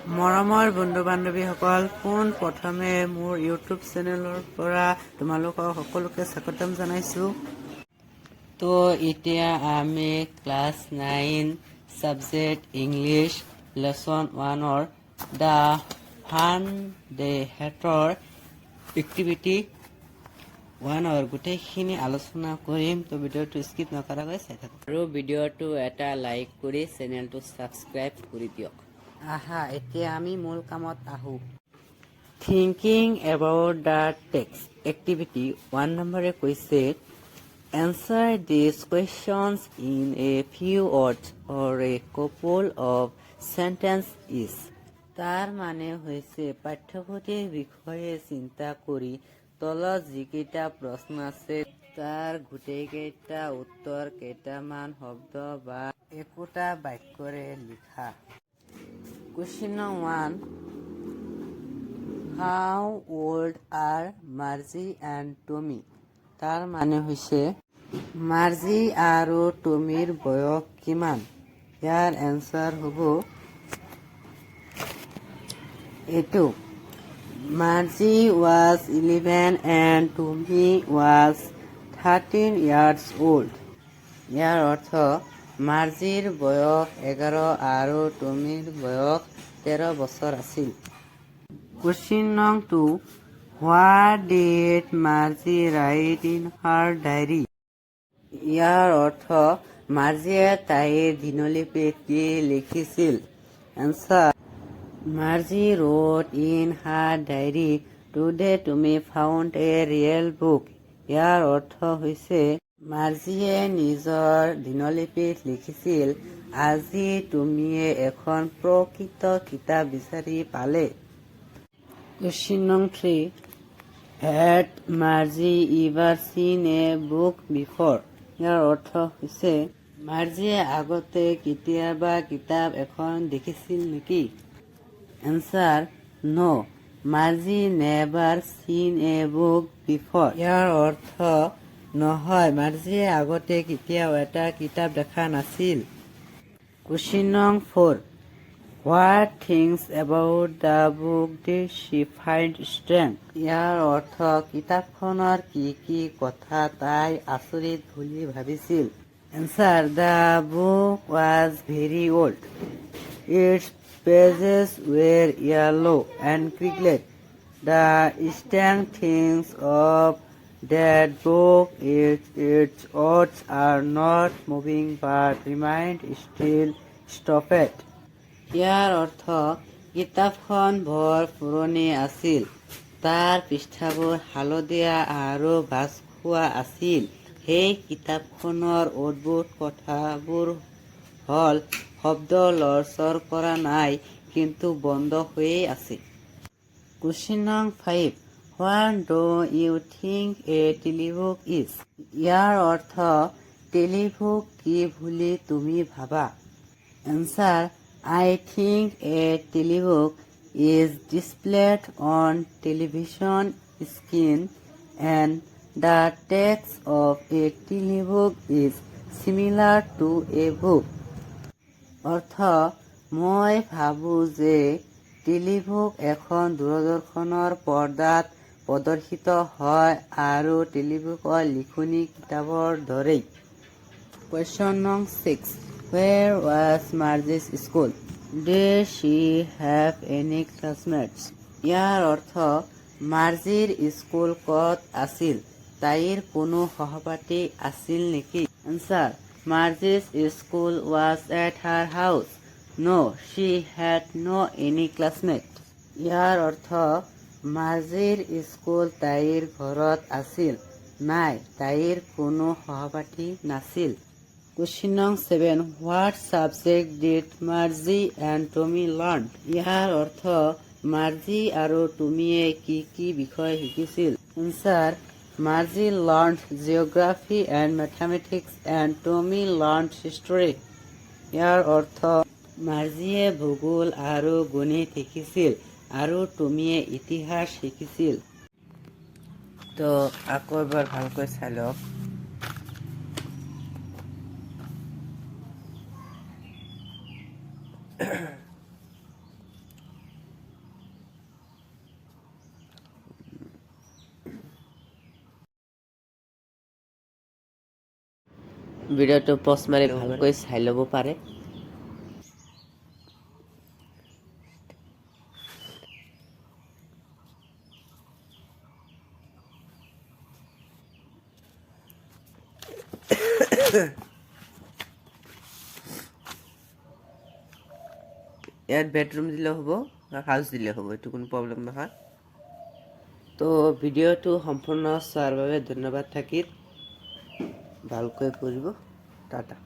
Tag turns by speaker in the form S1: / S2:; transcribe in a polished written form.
S1: মৰমৰ বন্ধু বান্ধৱীসকল, পোন প্ৰথমে মোৰ ইউটিউব চেনেলৰ পৰা তোমালোকক সকলোকে স্বাগতম জনাইছোঁ। তো এতিয়া আমি ক্লাছ 9 ছাবজেক্ট ইংলিছ লেচন 1ৰ দ্য ফান ডে হেটৰ এক্টিভিটি 1ৰ গোটেইখিনি আলোচনা কৰিম। তো ভিডিঅ'টো স্কিপ নকৰাকৈ চাই থাকক আৰু ভিডিঅ'টো এটা লাইক কৰি চেনেলটো ছাবস্ক্ৰাইব কৰি দিয়ক। আহা এতিয়া আমি মূল কামত আহোঁ। Thinking about the text activity 1 নম্বৰে কৈছে answer these questions in a few words or a couple of sentences. তাৰ মানে হৈছে পাঠ্যপুথিৰ বিষয়ে চিন্তা কৰি তলত যিকেইটা প্ৰশ্ন আছে তাৰ গোটেইকেইটা উত্তৰ কেইটামান শব্দ বা একোটা বাক্যৰে লিখা। Question 1. How old are Margie and Tommy? তাৰ মানে হৈছে মাৰ্জি আৰু টমিৰ বয়স কিমান। ইয়াৰ এনসাৰ হ'ব এইটো। Marzi was 11 and Tommy was 13 years old. ইয়াৰ অৰ্থ মাৰ্জিৰ বয়স 11 আৰু টমিৰ বয়স 13 বছৰ আছিল। Question 2. What did Margie write in her diary? ইয়াৰ অৰ্থ মাৰ্জিয়ে তাইৰ দিনলিপিত কি লিখিছিল। Answer Margie wrote in her diary, today Tommy found a real book. ইয়াৰ অৰ্থ হৈছে মাৰ্জিয়ে নিজৰ দিনলিপিত লিখিছিল আজি টমিয়ে এখন প্ৰকৃত কিতাপ বিচাৰি পালে। Question 3. Had Margie ever seen a book before? ইয়াৰ অৰ্থ হৈছে মাৰ্জিয়ে আগতে কেতিয়াবা কিতাপ এখন দেখিছিল নেকি। Answer No, Margie never seen a book before. ইয়াৰ অৰ্থ নহয়, মাৰ্জিয়ে আগতে কেতিয়াও এটা কিতাপ দেখা নাছিল। Question 4. What things about the book did she find strange? ইয়াৰ অৰ্থ কিতাপখনৰ কি কথা তাই আচৰিত বুলি ভাবিছিল। Answer The book was very old. Its pages were yellow and crinkled. The strange things of that book is its words are not moving but remain still stopped. ইয়াৰ অৰ্থ কিতাপখন বৰ পুৰণি আছিল, তাৰ পৃষ্ঠাবোৰ হালধীয়া আৰু ভাঁজ খোৱা আছিল। সেই কিতাপখনৰ অদ্ভুত কথাবোৰ হ'ল শব্দ লৰচৰ কৰা নাই কিন্তু বন্ধ হৈয়ে আছে। Question 5. What do you think a telebook is? ইয়াৰ অৰ্থ টেলিবুক কি বুলি তুমি ভাবা। Answer I think a telebook is displayed on television screen and the text of a telebook is similar to a book. অৰ্থ মই ভাবো যে টেলিবুক এখন দূৰদৰ্শনৰ পৰ্দাত প্ৰদৰ্শিত হয় আৰু টেলিবুকৰ লিখনি কিতাপৰ দৰেই। Question 6. Where was Margie's school? Did she have any classmates? ইয়াৰ অৰ্থ মাৰ্জিৰ স্কুল ক'ত আছিল, তাইৰ কোনো সহপাঠী আছিল নেকি। Answer Margie's school was at her house. No, she had no any classmate. ইয়াৰ অৰ্থ মাৰ্জিৰ স্কুল তাইৰ ঘৰত আছিল, নাই তাইৰ কোনো সহপাঠী নাছিল। Question 7. What subject did Margie and Tommy learn? ইয়াৰ অৰ্থ মাৰ্জি আৰু টমিয়ে কি বিষয় শিকিছিল। Answer Margie learned geography and mathematics and Tommy learned history. ইয়াৰ অৰ্থ মাৰ্জিয়ে ভূগোল আৰু গণিত শিকিছিল আৰু টমিয়ে ইতিহাস শিকিছিল। তো আকৌ এবাৰ ভালকৈ চাই লওক। ভিডিঅ'টো পজ মাৰি ভালকৈ চাই ল'ব পাৰে। ইয়াত বেডৰুম দিলেও হ'ব, হাউচ দিলেও হ'ব, এইটো কোনো প্ৰব্লেম নহয়। তো ভিডিঅ'টো সম্পূৰ্ণ চোৱাৰ বাবে ধন্যবাদ থাকিল। ভালকৈ কৰিব, টাটা।